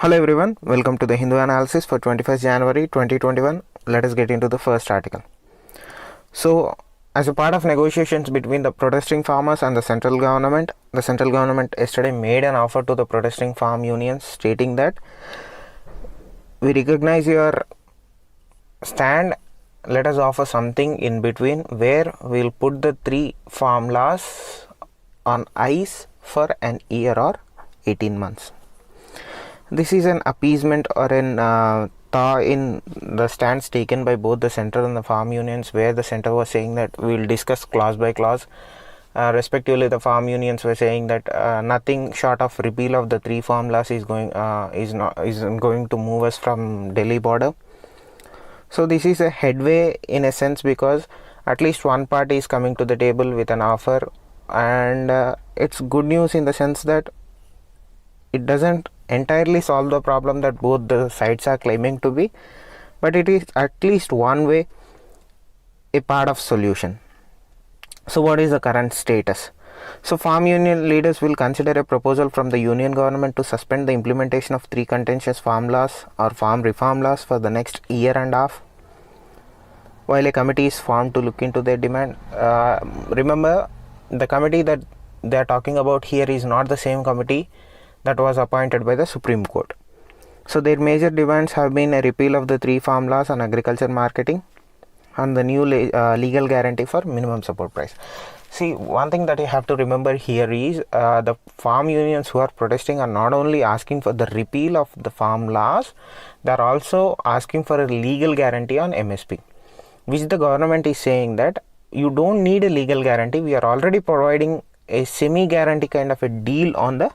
Hello everyone, welcome to the Hindu analysis for 21st January 2021. Let us get into the first article. So, as a part of negotiations between the protesting farmers and the central government yesterday made an offer to the protesting farm unions stating that we recognize your stand, let us offer something in between where we'll put the three farm laws on ice for an year or 18 months. This is an appeasement or an thaw in the stands taken by both the central and the farm unions, where the center was saying that we will discuss clause by clause. Respectively, the farm unions were saying that nothing short of repeal of the three farm laws is going to move us from Delhi border. So this is a headway in a sense, because at least one party is coming to the table with an offer, and it's good news in the sense that it doesn't entirely solve the problem that both the sides are claiming to be, but it is at least one way a part of solution. So what is the current status? So farm union leaders will consider a proposal from the union government to suspend the implementation of three contentious farm laws or farm reform laws for the next year and a half, while a committee is formed to look into their demand. Remember, the committee that they are talking about here is not the same committee that was appointed by the Supreme Court. So their major demands have been a repeal of the three farm laws on agriculture marketing and the new legal guarantee for minimum support price. See, one thing that you have to remember here is the farm unions who are protesting are not only asking for the repeal of the farm laws, they are also asking for a legal guarantee on MSP, which the government is saying that you don't need a legal guarantee. We are already providing a semi-guarantee kind of a deal on the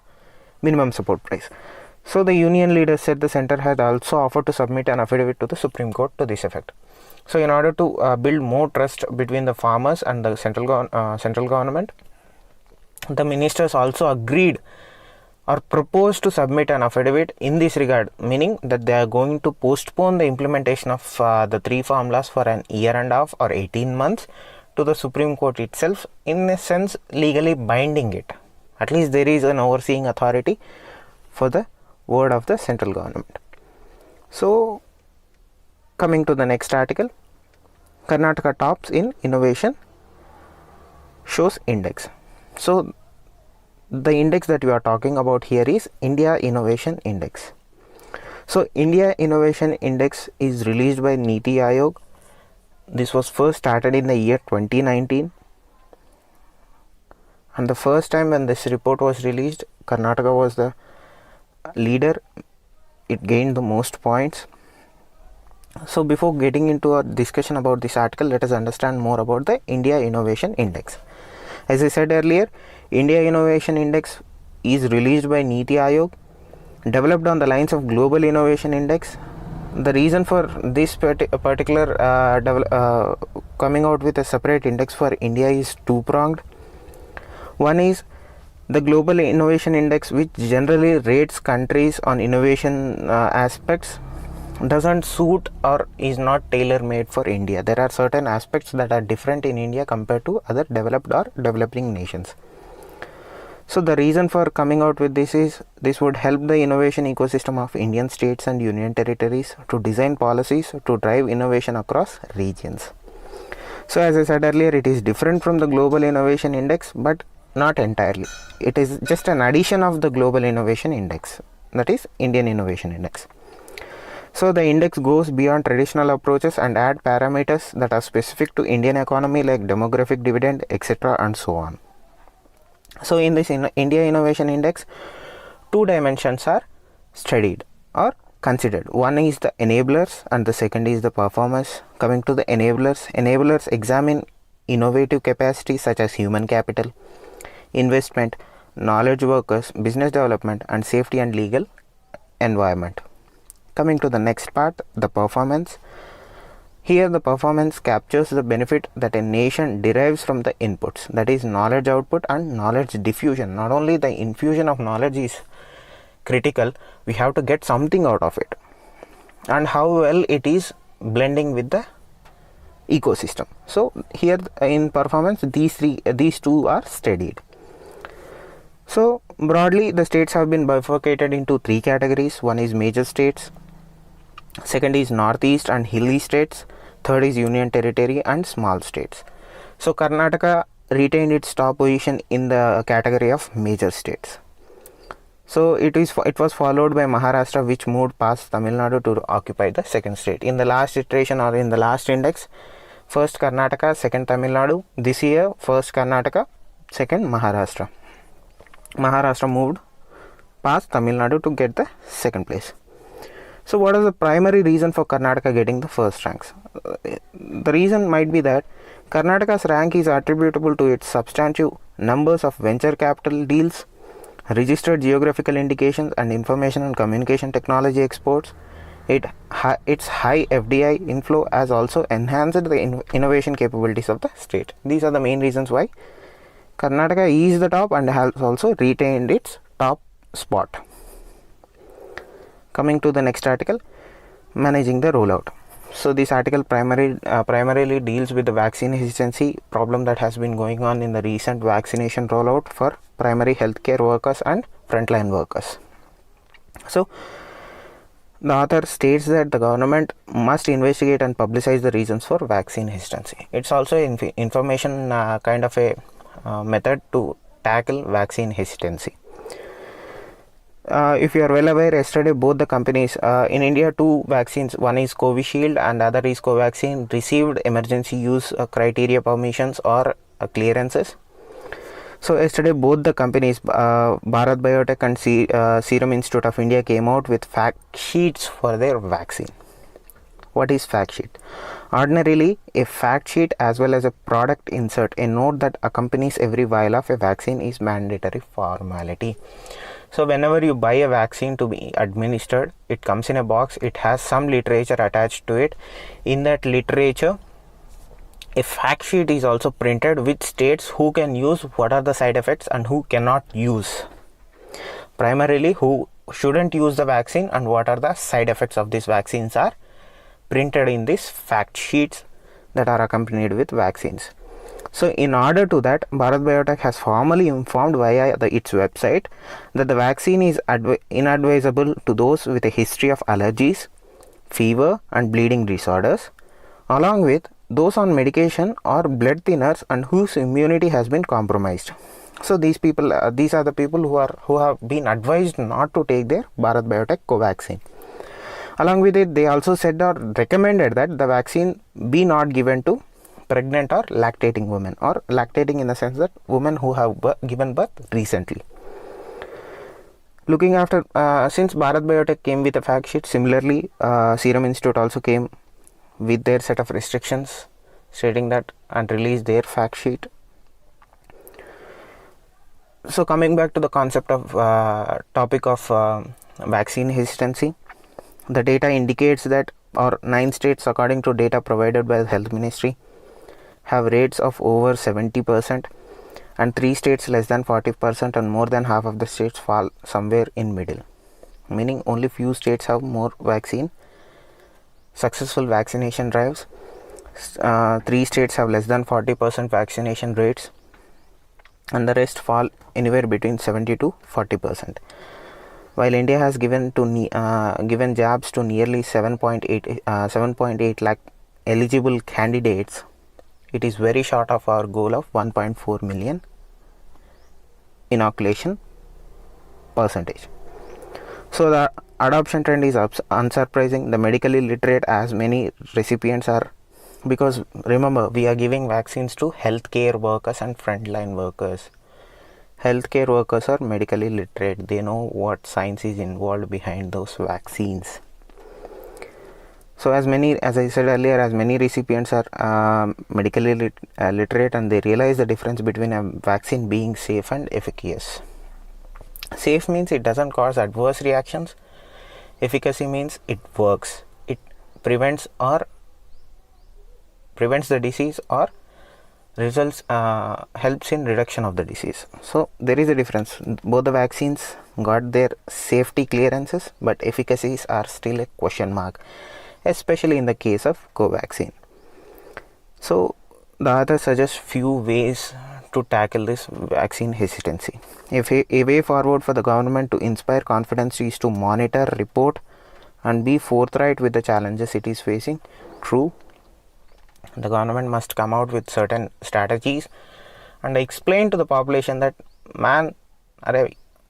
minimum support price. So the union leaders said the center has also offered to submit an affidavit to the Supreme Court to this effect. So in order to build more trust between the farmers and the central government, the ministers also agreed or proposed to submit an affidavit in this regard, meaning that they are going to postpone the implementation of the three farm laws for an year and a half or 18 months to the Supreme Court itself, in a sense legally binding it. At least there is an overseeing authority for the word of the central government. So, coming to the next article, Karnataka tops in innovation shows index. So, the index that we are talking about here is India Innovation Index. So, India Innovation Index is released by Niti Aayog. This was first started in the year 2019. And the first time when this report was released, Karnataka was the leader. It gained the most points. So before getting into a discussion about this article, let us understand more about the India Innovation Index. As I said earlier, India Innovation Index is released by Niti Aayog, developed on the lines of Global Innovation Index. The reason for this particular coming out with a separate index for India is two-pronged. One is the Global Innovation Index, which generally rates countries on innovation aspects, doesn't suit or is not tailor-made for India. There are certain aspects that are different in India compared to other developed or developing nations. So the reason for coming out with this is this would help the innovation ecosystem of Indian states and union territories to design policies to drive innovation across regions. So as I said earlier, it is different from the Global Innovation Index, but not entirely. It is just an addition of the Global Innovation Index, that is Indian Innovation Index. So the index goes beyond traditional approaches and add parameters that are specific to Indian economy like demographic dividend, etc. and so on. So in this India Innovation Index, two dimensions are studied or considered. One is the enablers and the second is the performance. Coming to the enablers examine innovative capacities such as human capital, investment, knowledge workers, business development, and safety and legal environment. Coming to the next part, the performance. Here the performance captures the benefit that a nation derives from the inputs, that is knowledge output and knowledge diffusion. Not only the infusion of knowledge is critical, we have to get something out of it, and how well it is blending with the ecosystem. So here in performance, these two are studied. So broadly, the states have been bifurcated into three categories. One is major states, second is northeast and hilly states, third is union territory and small states. So Karnataka retained its top position in the category of major states. So it was followed by Maharashtra, which moved past Tamil Nadu to occupy the second state. In the last iteration or in the last index, first Karnataka, second Tamil Nadu. This year, first Karnataka, second Maharashtra. Maharashtra moved past Tamil Nadu to get the second place. So what is the primary reason for Karnataka getting the first ranks? The reason might be that Karnataka's rank is attributable to its substantive numbers of venture capital deals, registered geographical indications and information and communication technology exports. Its high FDI inflow has also enhanced the innovation capabilities of the state. These are the main reasons why Karnataka is the top and has also retained its top spot. Coming to the next article, managing the rollout. So this article primarily deals with the vaccine hesitancy problem that has been going on in the recent vaccination rollout for primary healthcare workers and frontline workers. So the author states that the government must investigate and publicize the reasons for vaccine hesitancy. It's also information kind of a method to tackle vaccine hesitancy. If you are well aware, yesterday both the companies in India, two vaccines, one is Covishield and other is Covaxin, received emergency use criteria permissions or clearances. So yesterday both the companies, Bharat Biotech and Serum Institute of India, came out with fact sheets for their vaccine. What is fact sheet? Ordinarily, a fact sheet as well as a product insert, a note that accompanies every vial of a vaccine, is mandatory formality. So whenever you buy a vaccine to be administered, it comes in a box, it has some literature attached to it. In that literature, a fact sheet is also printed which states who can use, what are the side effects and who cannot use. Primarily who shouldn't use the vaccine and what are the side effects of these vaccines are printed in these fact sheets that are accompanied with vaccines. So in order to that, Bharat Biotech has formally informed via its website that the vaccine is inadvisable to those with a history of allergies, fever and bleeding disorders, along with those on medication or blood thinners and whose immunity has been compromised. So these people, these are the people who have been advised not to take their Bharat Biotech Covaxin. Along with it, they also said or recommended that the vaccine be not given to pregnant or lactating women, or lactating in the sense that women who have given birth recently. Looking after, since Bharat Biotech came with a fact sheet, similarly Serum Institute also came with their set of restrictions stating that and released their fact sheet. So coming back to the concept of topic of vaccine hesitancy, the data indicates that 9 states, according to data provided by the Health Ministry, have rates of over 70%, and 3 states less than 40%, and more than half of the states fall somewhere in middle, meaning only few states have more successful vaccination drives. 3 states have less than 40% vaccination rates, and the rest fall anywhere between 70 to 40%. While India has given jabs to nearly 7.8 lakh eligible candidates, it is very short of our goal of 1.4 million inoculation percentage. So the adoption trend is unsurprising. The medically literate, as many recipients are, because remember, we are giving vaccines to healthcare workers and frontline workers. Healthcare workers are medically literate. They know what science is involved behind those vaccines. So as I said earlier, as many recipients are medically literate, and they realize the difference between a vaccine being safe and efficacious. Safe means it doesn't cause adverse reactions. Efficacy means it works. It prevents the disease or helps in reduction of the disease. So there is a difference. Both the vaccines got their safety clearances, but efficacies are still a question mark, especially in the case of Covaxin. So the author suggests few ways to tackle this vaccine hesitancy. A way forward for the government to inspire confidence is to monitor, report, and be forthright with the challenges it is facing. True, the government must come out with certain strategies and explain to the population that, man,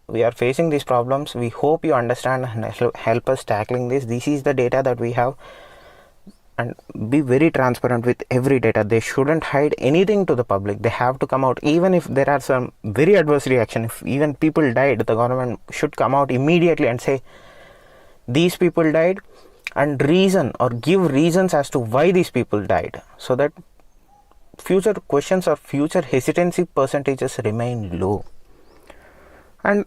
we are facing these problems. We hope you understand and help us tackling this. This is the data that we have, and be very transparent with every data. They shouldn't hide anything to the public. They have to come out, even if there are some very adverse reaction. If even people died, the government should come out immediately and say these people died and reason, or give reasons as to why these people died, so that future questions or future hesitancy percentages remain low. And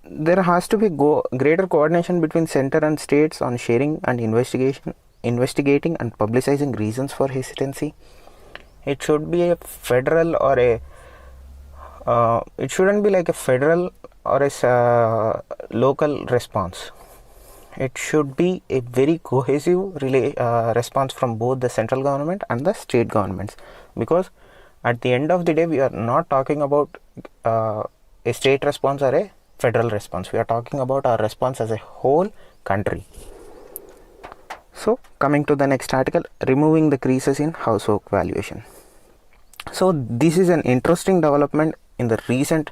there has to be greater coordination between center and states on sharing and investigating and publicizing reasons for hesitancy. It should be a federal or it shouldn't be like a federal or a local response. It should be a very cohesive response from both the central government and the state governments, because at the end of the day we are not talking about a state response or a federal response. We are talking about our response as a whole country. So coming to the next article, removing the creases in housework valuation. So this is an interesting development in the recent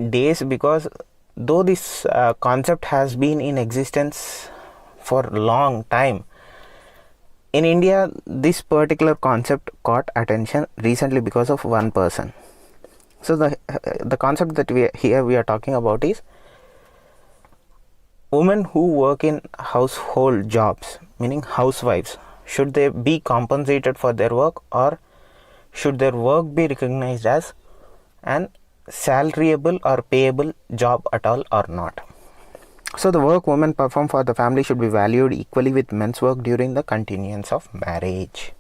days, because though this concept has been in existence for a long time, in India this particular concept caught attention recently because of one person. So the concept that we are talking about is women who work in household jobs, meaning housewives. Should they be compensated for their work, or should their work be recognized as an salariable or payable job at all or not? So the work women perform for the family should be valued equally with men's work during the continuance of marriage.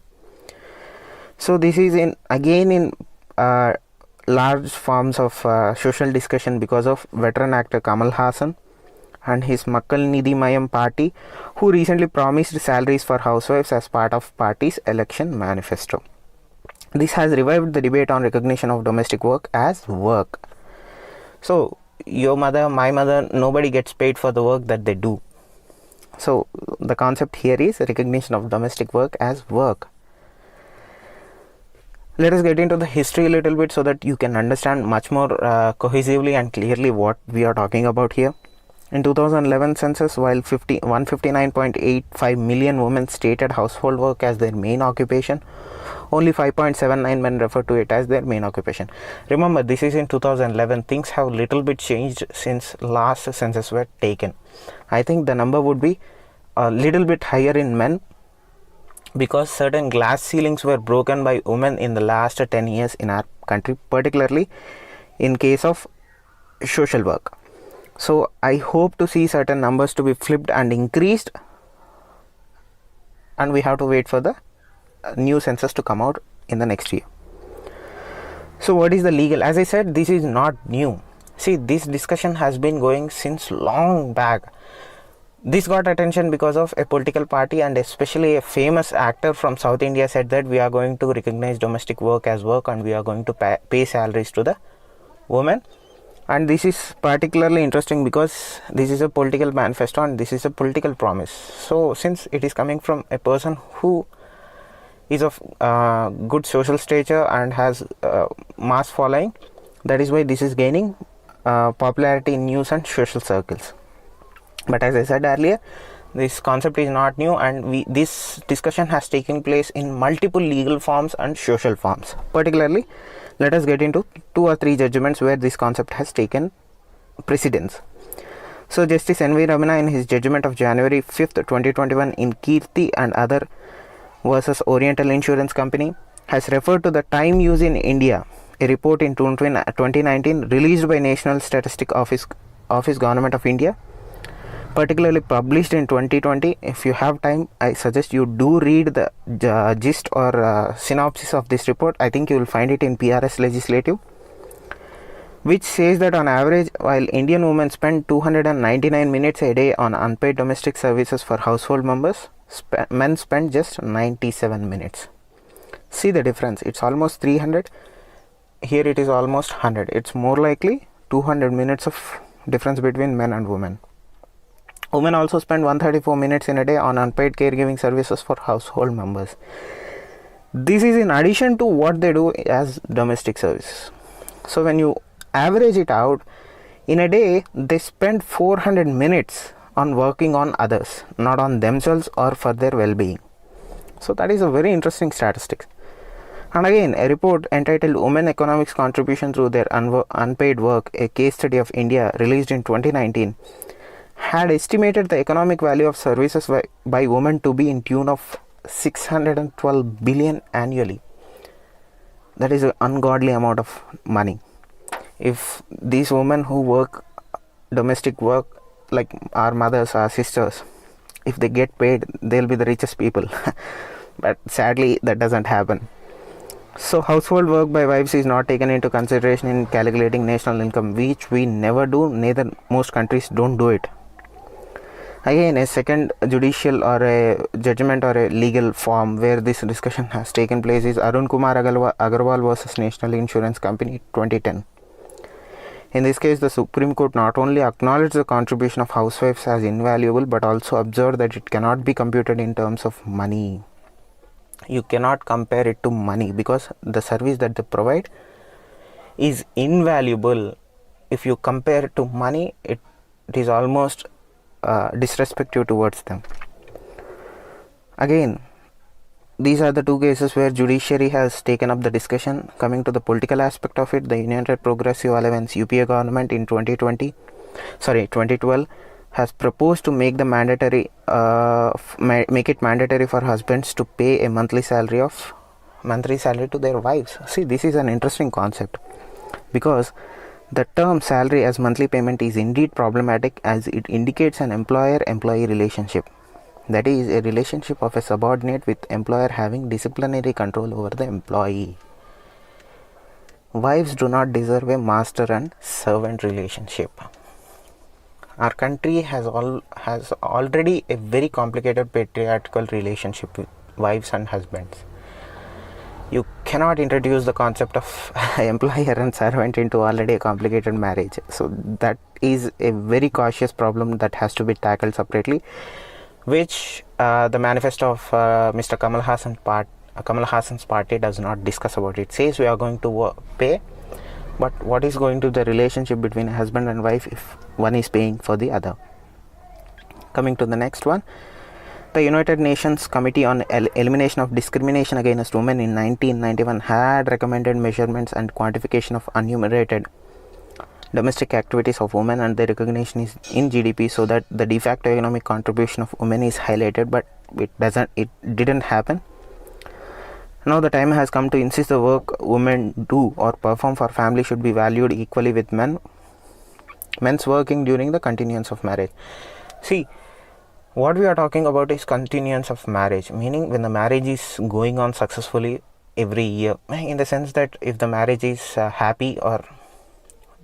So this is again in large forms of social discussion because of veteran actor Kamal Haasan and his Makkal Nidhi Mayam party, who recently promised salaries for housewives as part of party's election manifesto. This has revived the debate on recognition of domestic work as work. So your mother, my mother, nobody gets paid for the work that they do. So the concept here is recognition of domestic work as work. Let us get into the history a little bit so that you can understand much more cohesively and clearly what we are talking about here. In 2011 census, while 159.85 million women stated household work as their main occupation, only 5.79 men refer to it as their main occupation. Remember, this is in 2011. Things have little bit changed since last census were taken. I think the number would be a little bit higher in men, because certain glass ceilings were broken by women in the last 10 years in our country, particularly in case of social work. So I hope to see certain numbers to be flipped and increased, and we have to wait for the new census to come out in the next year. So what is the legal? As I said, this is not new. See, this discussion has been going since long back. This got attention because of a political party, and especially a famous actor from South India said that we are going to recognize domestic work as work, and we are going to pay salaries to the women. And this is particularly interesting because this is a political manifesto and this is a political promise. So since it is coming from a person who is of good social stature and has mass following, that is why this is gaining popularity in news and social circles. But as I said earlier, this concept is not new, and this discussion has taken place in multiple legal forms and social forms. Particularly, let us get into 2 or 3 judgments where this concept has taken precedence. So Justice N.V. Ramana, in his judgment of January 5th, 2021 in Kirti and other versus Oriental Insurance Company, has referred to the time use in India, a report in 2019 released by National Statistic Office Government of India, particularly published in 2020. If you have time, I suggest you do read the gist or synopsis of this report. I think you will find it in PRS Legislative, which says that on average, while Indian women spend 299 minutes a day on unpaid domestic services for household members, men spend just 97 minutes. See the difference, it's almost 300, here it is almost 100. It's more likely 200 minutes of difference between men and women. Women also spend 134 minutes in a day on unpaid caregiving services for household members. This is in addition to what they do as domestic services. So when you average it out, in a day they spend 400 minutes on working on others, not on themselves or for their well-being. So that is a very interesting statistic. And again, a report entitled Women Economics Contribution Through Their Unpaid Work, a case study of India, released in 2019, had estimated the economic value of services by women to be in tune of 612 billion annually. That is an ungodly amount of money. If these women who work domestic work, like our mothers, our sisters, if they get paid, they'll be the richest people. But sadly, that doesn't happen. So household work by wives is not taken into consideration in calculating national income, which we never do, neither most countries don't do it. Again, a second judicial or a judgment or a legal form where this discussion has taken place is Arun Kumar Agarwal versus National Insurance Company 2010. In this case, the Supreme Court not only acknowledged the contribution of housewives as invaluable, but also observed that it cannot be computed in terms of money. You cannot compare it to money because the service that they provide is invaluable. If you compare it to money, it is almost disrespectful towards them. Again, these are the two cases where judiciary has taken up the discussion. Coming to the political aspect of it, the United Progressive Alliance UPA government in 2012 has proposed to make the mandatory make it mandatory for husbands to pay a monthly salary to their wives. See, this is an interesting concept because the term salary as monthly payment is indeed problematic, as it indicates an employer-employee relationship. That is, a relationship of a subordinate with employer having disciplinary control over the employee. Wives do not deserve a master and servant relationship. Our country has already a very complicated patriarchal relationship with wives and husbands. You cannot introduce the concept of employer and servant into already a complicated marriage. So that is a very cautious problem that has to be tackled separately, which the manifesto of Mr. Kamal Hassan's party does not discuss about. It says we are going to pay, but what is going to be the relationship between a husband and wife if one is paying for the other? Coming to the next one, the United Nations Committee on Elimination of Discrimination Against Women in 1991 had recommended measurements and quantification of unremunerated domestic activities of women and their recognition is in GDP, so that the de facto economic contribution of women is highlighted, but it didn't happen. Now the time has come to insist the work women do or perform for family should be valued equally with men's working during the continuance of marriage. See, what we are talking about is continuance of marriage, meaning when the marriage is going on successfully every year, in the sense that if the marriage is happy, or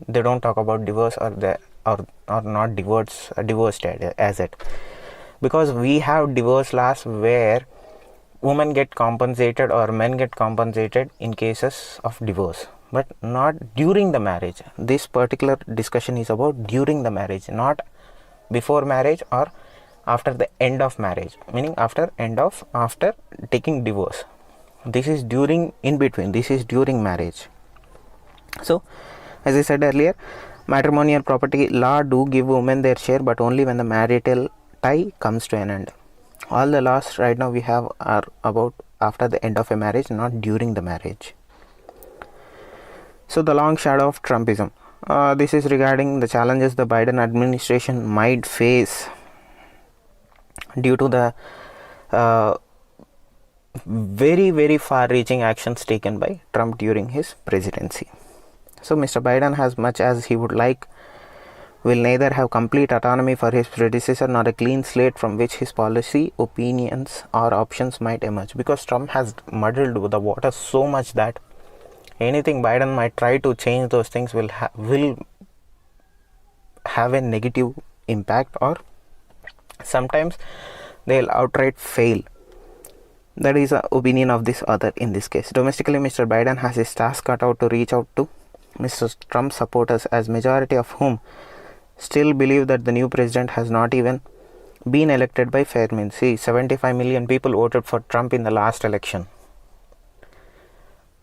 they don't talk about divorce or not divorced as it, because we have divorce laws where women get compensated or men get compensated in cases of divorce, but not during the marriage. This particular discussion is about during the marriage, not before marriage or after the end of marriage, meaning after taking divorce. This is during, in between, this is during marriage. So as I said earlier, matrimonial property law do give women their share, but only when the marital tie comes to an end. All the laws right now we have are about after the end of a marriage, not during the marriage. So the long shadow of Trumpism. This is regarding the challenges the Biden administration might face due to the very, very far-reaching actions taken by Trump during his presidency. So Mr. Biden, as much as he would like, will neither have complete autonomy for his predecessor nor a clean slate from which his policy, opinions or options might emerge, because Trump has muddled the water so much that anything Biden might try to change those things will have a negative impact, or sometimes they'll outright fail. That is the opinion of this author in this case. Domestically, Mr. Biden has his task cut out to reach out to Mr. Trump's supporters, as majority of whom still believe that the new president has not even been elected by fair means. See, 75 million people voted for Trump in the last election.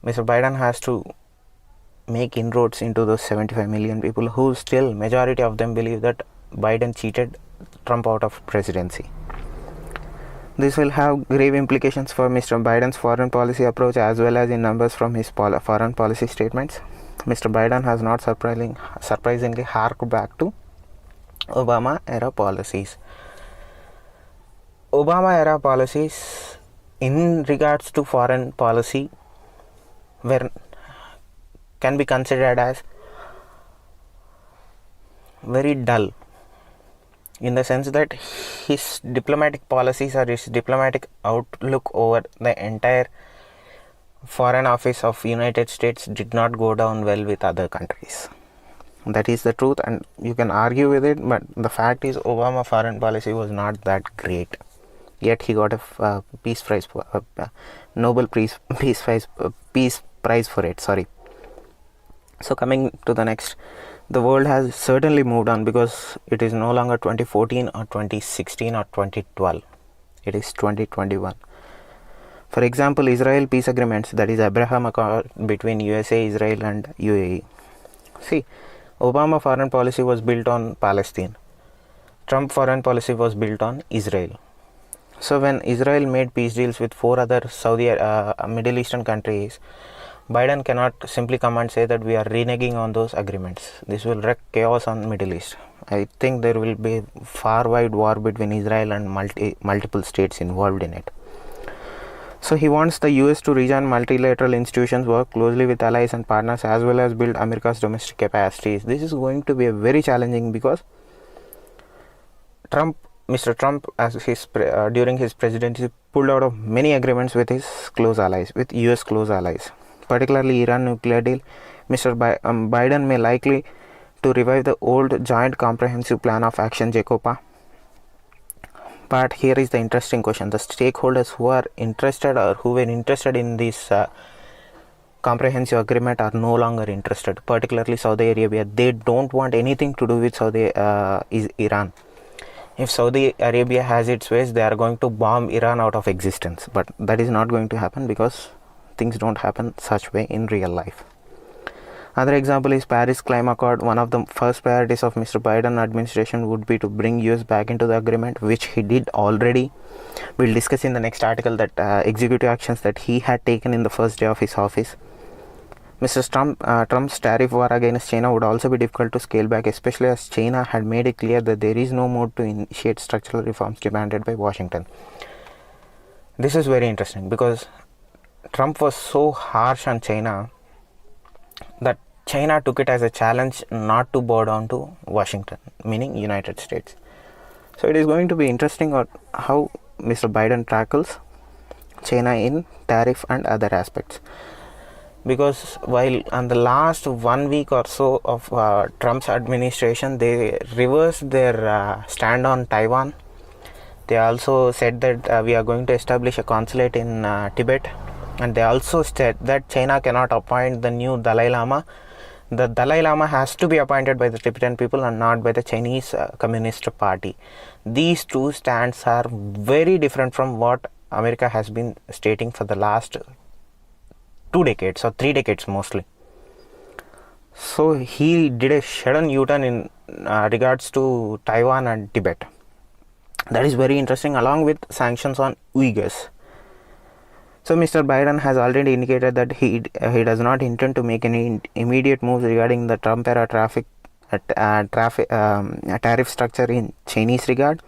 Mr. Biden has to make inroads into those 75 million people who still, majority of them believe that Biden cheated Trump out of presidency. This will have grave implications for Mr. Biden's foreign policy approach as well as in numbers from his foreign policy statements. Mr. Biden has not surprisingly harked back to Obama era policies. Obama era policies in regards to foreign policy can be considered as very dull, in the sense that his diplomatic policies or his diplomatic outlook over the entire foreign office of United States did not go down well with other countries. That is the truth, and you can argue with it, but the fact is Obama foreign policy was not that great. Yet he got a peace prize, Nobel Peace Prize for it. So coming to the next, the world has certainly moved on, because it is no longer 2014 or 2016 or 2012. It is 2021. For example, Israel peace agreements, that is Abraham Accord between USA, Israel and UAE. See, Obama foreign policy was built on Palestine. Trump foreign policy was built on Israel. So when Israel made peace deals with 4 other Middle Eastern countries, Biden cannot simply come and say that we are reneging on those agreements. This will wreak chaos on Middle East. I think there will be far-wide war between Israel and multiple states involved in it. So he wants the US to rejoin multilateral institutions, work closely with allies and partners, as well as build America's domestic capacities. This is going to be very challenging, because Mr. Trump, during his presidency, pulled out of many agreements with his close allies, with US close allies, particularly Iran nuclear deal. Mr. Biden may likely to revive the old Joint Comprehensive Plan of Action, JCOPA. But here is the interesting question: the stakeholders who are interested or who were interested in this comprehensive agreement are no longer interested. Particularly Saudi Arabia, they don't want anything to do with Iran. If Saudi Arabia has its ways, they are going to bomb Iran out of existence. But that is not going to happen, because things don't happen such way in real life. Other example is Paris Climate Accord. One of the first priorities of Mr. Biden administration would be to bring US back into the agreement, which he did already. We'll discuss in the next article that executive actions that he had taken in the first day of his office. Mr. Trump's tariff war against China would also be difficult to scale back, especially as China had made it clear that there is no mood to initiate structural reforms demanded by Washington. This is very interesting, because Trump was so harsh on China that China took it as a challenge not to bow down to Washington, meaning United States. So it is going to be interesting how Mr. Biden tackles China in tariff and other aspects. Because while on the last 1 week or so of Trump's administration, they reversed their stand on Taiwan. They also said that we are going to establish a consulate in Tibet, and they also said that China cannot appoint the new Dalai Lama. The Dalai Lama has to be appointed by the Tibetan people and not by the Chinese Communist Party. These two stands are very different from what America has been stating for the last 2 decades or 3 decades mostly. So he did a sudden U-turn in regards to Taiwan and Tibet. That is very interesting, along with sanctions on Uyghurs. So Mr. Biden has already indicated that he does not intend to make any immediate moves regarding the Trump era tariff structure in Chinese regard.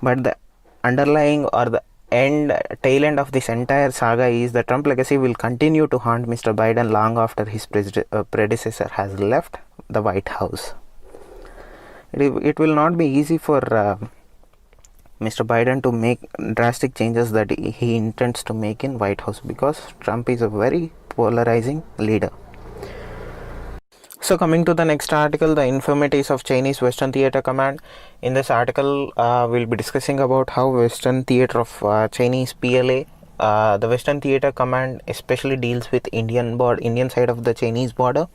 But the underlying or the tail end of this entire saga is the Trump legacy will continue to haunt Mr. Biden long after his predecessor has left the White House. It will not be easy for Mr. Biden to make drastic changes that he intends to make in White House, because Trump is a very polarizing leader. So coming to the next article, the infirmities of Chinese Western Theatre Command. In this article, we'll be discussing about how Western Theatre of Chinese PLA, the Western Theatre Command especially deals with Indian side of the Chinese border.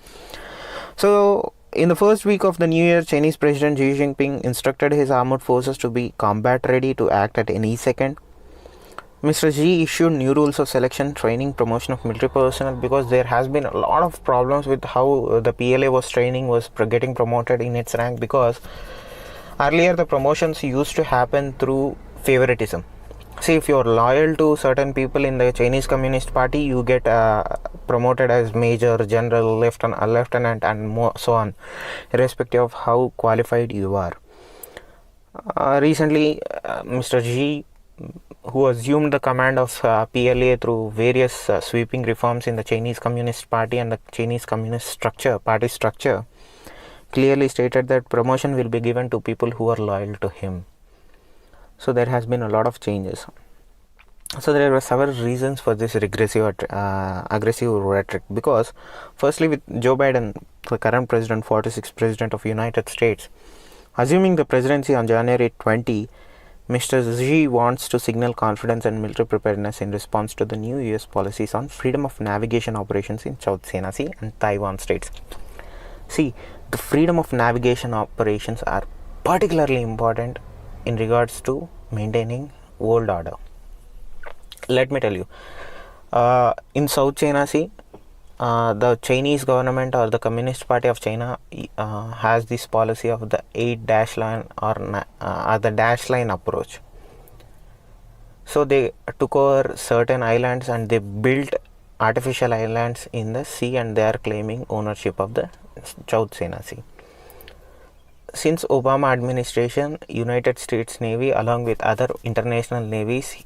So in the first week of the new year, Chinese President Xi Jinping instructed his armed forces to be combat ready to act at any second. Mr. Xi issued new rules of selection, training, promotion of military personnel, because there has been a lot of problems with how the PLA was getting promoted in its rank, because earlier the promotions used to happen through favoritism. See, if you're loyal to certain people in the Chinese Communist Party, you get promoted as major, general, lieutenant, and so on, irrespective of how qualified you are. Recently, Mr. Xi, who assumed the command of PLA through various sweeping reforms in the Chinese Communist Party and the Chinese Communist party structure, clearly stated that promotion will be given to people who are loyal to him. So there has been a lot of changes. So there were several reasons for this aggressive rhetoric, because firstly, with Joe Biden, the current president, 46th president of United States, assuming the presidency on January 20, Mr. Xi wants to signal confidence and military preparedness in response to the new US policies on freedom of navigation operations in South China Sea and Taiwan Straits. See, the freedom of navigation operations are particularly important in regards to maintaining world order. Let me tell you, in South China Sea, the Chinese government or the Communist Party of China has this policy of the 8-dash line or the dash line approach. So they took over certain islands and they built artificial islands in the sea, and they are claiming ownership of the South China Sea. Since Obama administration, United States Navy along with other international navies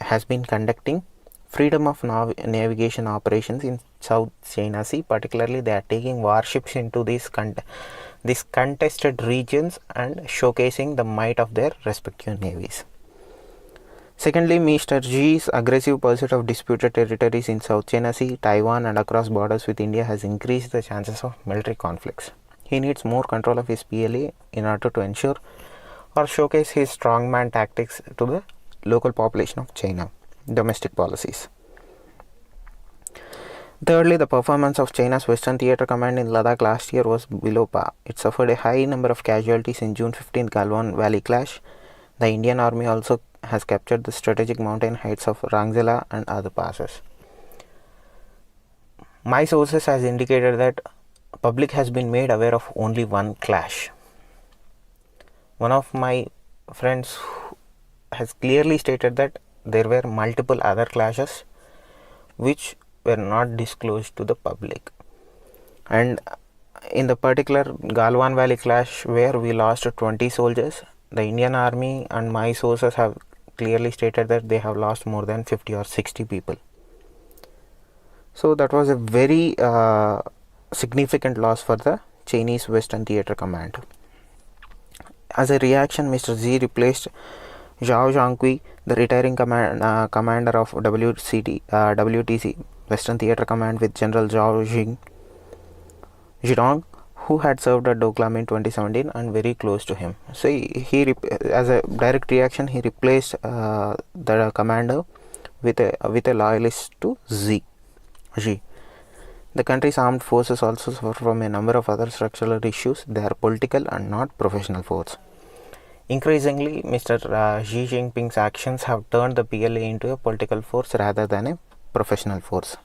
has been conducting freedom of navigation operations in South China Sea. Particularly, they are taking warships into these contested regions and showcasing the might of their respective navies. Secondly, Mr. Xi's aggressive pursuit of disputed territories in South China Sea, Taiwan, and across borders with India has increased the chances of military conflicts. He needs more control of his PLA in order to ensure or showcase his strongman tactics to the local population of China. Domestic policies. Thirdly, the performance of China's Western Theatre Command in Ladakh last year was below par. It suffered a high number of casualties in June 15th Galwan Valley clash. The Indian Army also has captured the strategic mountain heights of Rangzela and other passes. My sources has indicated that public has been made aware of only one clash. One of my friends has clearly stated that there were multiple other clashes which were not disclosed to the public. And in the particular Galwan Valley clash, where we lost 20 soldiers, the Indian Army and my sources have clearly stated that they have lost more than 50 or 60 people. So that was a very significant loss for the Chinese Western Theatre Command. As a reaction, Mr. Xi replaced Zhao Zhangqi, the retiring commander of WTC Western Theatre Command, with General Zhao Zhidong, who had served at Doklam in 2017 and very close to him. So he as a direct reaction, he replaced the commander with a loyalist to Xi. The country's armed forces also suffer from a number of other structural issues. They are political and not professional force. Increasingly, Mr. Xi Jinping's actions have turned the PLA into a political force rather than a professional force.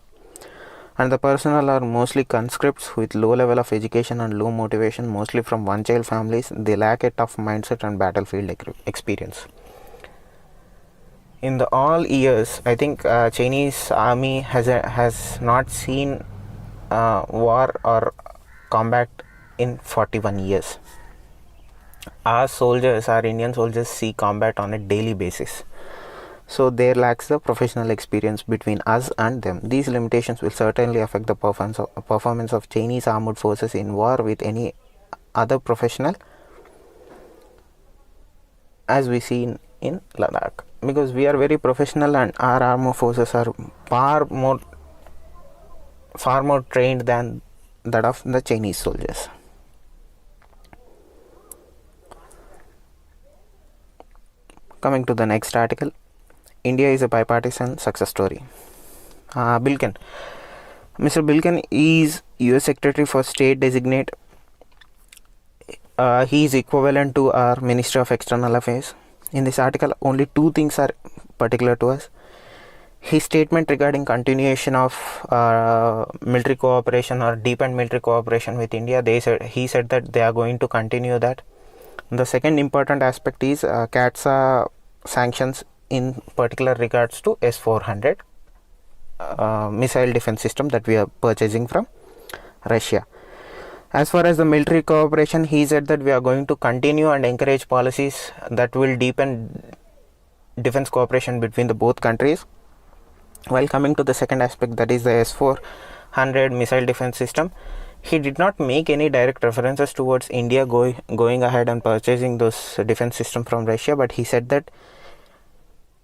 And the personnel are mostly conscripts with low level of education and low motivation, mostly from one-child families. They lack a tough mindset and battlefield experience. In the all years, I think Chinese army has not seen war or combat in 41 years. Our Indian soldiers see combat on a daily basis. So there lacks the professional experience between us and them. These limitations will certainly affect the performance of Chinese armed forces in war with any other professional, as we see in Ladakh. Because we are very professional and our armed forces are far more trained than that of the Chinese soldiers. Coming to the next article, India is a bipartisan success story. Blinken. Mr. Blinken is US Secretary for State designate. He is equivalent to our Minister of External Affairs. In this article, only two things are particular to us. His statement regarding continuation of military cooperation or deepened military cooperation with India, he said that they are going to continue that. The second important aspect is CATSA sanctions in particular regards to S-400 missile defense system that we are purchasing from Russia. As far as the military cooperation, he said that we are going to continue and encourage policies that will deepen defense cooperation between the both countries. While coming to the second aspect, that is the S-400 missile defense system, he did not make any direct references towards India going ahead and purchasing those defense system from Russia, but he said that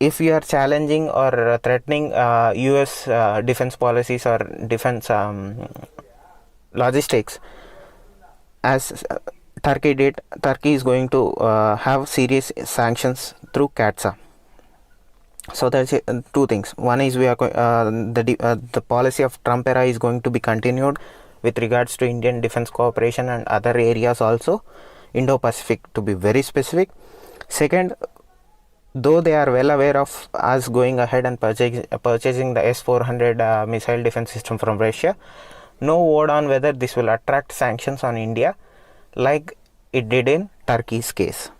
if we are challenging or threatening US defense policies or defense logistics, as Turkey did, Turkey is going to have serious sanctions through CATSA. So that's two things. One is we are the policy of Trump era is going to be continued with regards to Indian defense cooperation and other areas also, Indo-Pacific to be very specific. Second, though they are well aware of us going ahead and purchasing the S-400 missile defense system from Russia, no word on whether this will attract sanctions on India like it did in Turkey's case.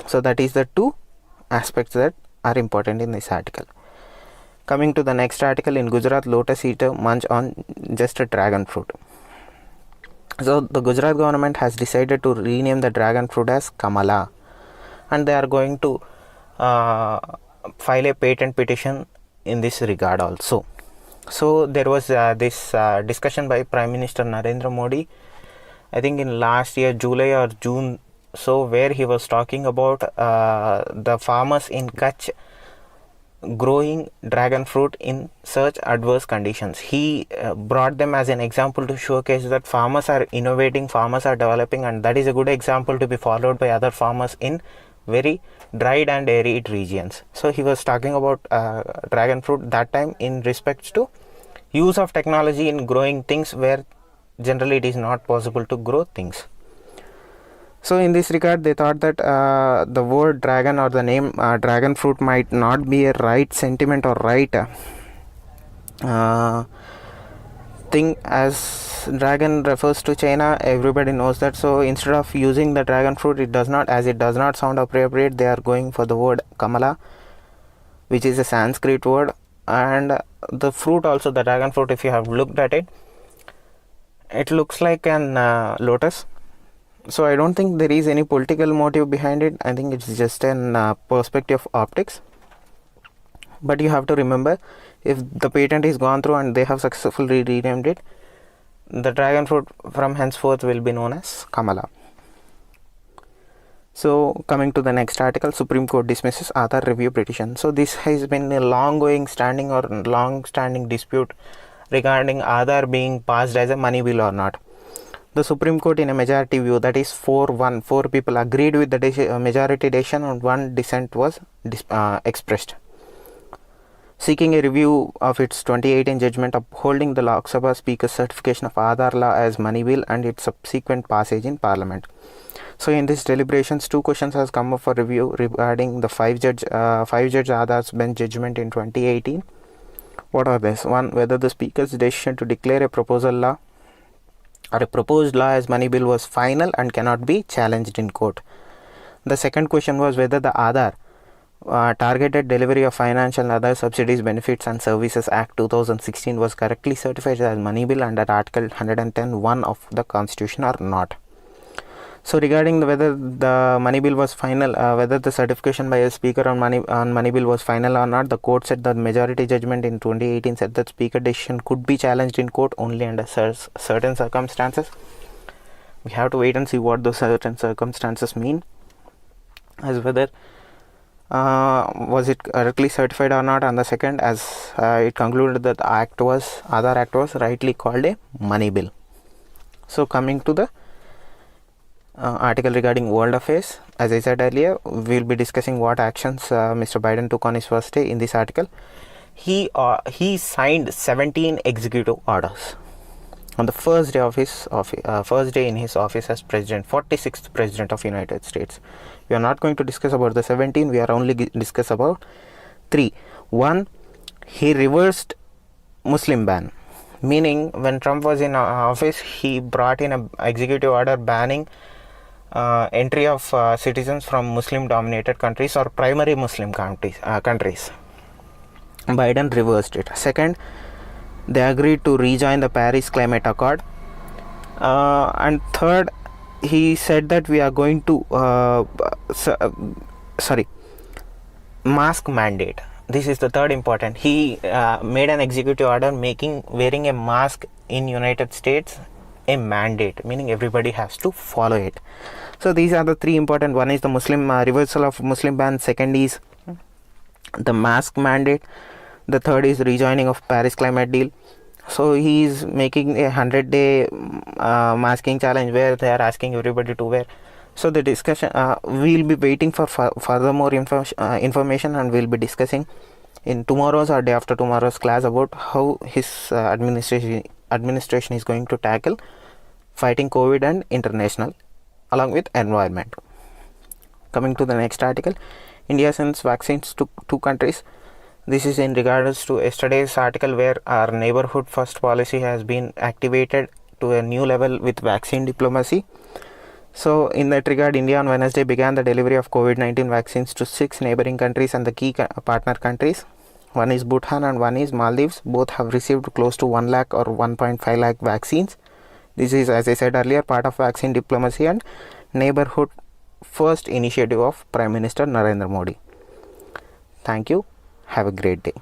So that is the two aspects that are important in this article. Coming to the next article, in Gujarat, lotus eater munch on just a dragon fruit. So the Gujarat government has decided to rename the dragon fruit as Kamala, and they are going to file a patent petition in this regard also. So there was this discussion by Prime Minister Narendra Modi, I think in last year July or June, so where he was talking about the farmers in Kutch growing dragon fruit in such adverse conditions. He brought them as an example to showcase that farmers are innovating, farmers are developing, and that is a good example to be followed by other farmers in very dried and arid regions. So he was talking about dragon fruit that time in respects to use of technology in growing things where generally it is not possible to grow things. So in this regard, they thought that the word dragon or the name dragon fruit might not be a right sentiment or right thing, as dragon refers to China, everybody knows that. So instead of using the dragon fruit, it does not sound appropriate, they are going for the word Kamala, which is a Sanskrit word. And the fruit also, the dragon fruit, if you have looked at it, it looks like an lotus. So I don't think there is any political motive behind it. I think it's just an perspective of optics. But you have to remember, if the patent is gone through and they have successfully renamed it, the dragon fruit from henceforth will be known as Kamala. So coming to the next article, Supreme Court dismisses Aadhaar review petition. So this has been a long standing dispute regarding Aadhaar being passed as a money bill or not. The Supreme Court, in a majority view, that is 4-1, 4 people agreed with the majority decision and 1 dissent was expressed, seeking a review of its 2018 judgment upholding the Lok Sabha Speaker's certification of Aadhaar law as money bill and its subsequent passage in Parliament. So in these deliberations, 2 questions has come up for review regarding the 5-judge Aadhaar's bench judgment in 2018. What are these? 1. Whether the Speaker's decision to declare a proposed law as money bill was final and cannot be challenged in court. The second question was whether the Aadhaar Targeted Delivery of Financial and Other Subsidies, Benefits and Services Act 2016 was correctly certified as money bill under Article 110(1) of the Constitution or not. So regarding whether the money bill was final, whether the certification by a speaker on money bill was final or not, the court said that majority judgment in 2018 said that speaker decision could be challenged in court only under certain circumstances. We have to wait and see what those certain circumstances mean, as whether was it correctly certified or not. And the second, as it concluded that the Aadhaar Act was rightly called a money bill. So coming to the article regarding world affairs, as I said earlier, we will be discussing what actions Mr. Biden took on his first day. In this article, he signed 17 executive orders on the first day of his first day in his office as president, 46th president of United States. We are not going to discuss about the 17. We are only discuss about 3. 1, he reversed Muslim ban, meaning when Trump was in office, he brought in an executive order banning entry of citizens from Muslim dominated countries or primary Muslim countries. Biden reversed it. Second, they agreed to rejoin the Paris Climate Accord. And third, he said that we are going to mask mandate. This is the third important. He made an executive order making wearing a mask in United States a mandate, meaning everybody has to follow it. So these are the 3 important. One is the Muslim reversal of Muslim ban. Second is the mask mandate. The third is rejoining of Paris climate deal. So he is making a 100-day masking challenge where they are asking everybody to wear. So the discussion, we will be waiting for further more information, and we will be discussing in tomorrow's or day after tomorrow's class about how his administration is going to tackle fighting COVID and international along with environment. Coming to the next article, India sends vaccines to 2 countries. This is in regards to yesterday's article where our neighborhood first policy has been activated to a new level with vaccine diplomacy. So in that regard, India on Wednesday began the delivery of COVID-19 vaccines to 6 neighboring countries and the key partner countries. One is Bhutan and one is Maldives. Both have received close to 1 lakh or 1.5 lakh vaccines. This is, as I said earlier, part of vaccine diplomacy and neighborhood first initiative of Prime Minister Narendra Modi. Thank you. Have a great day.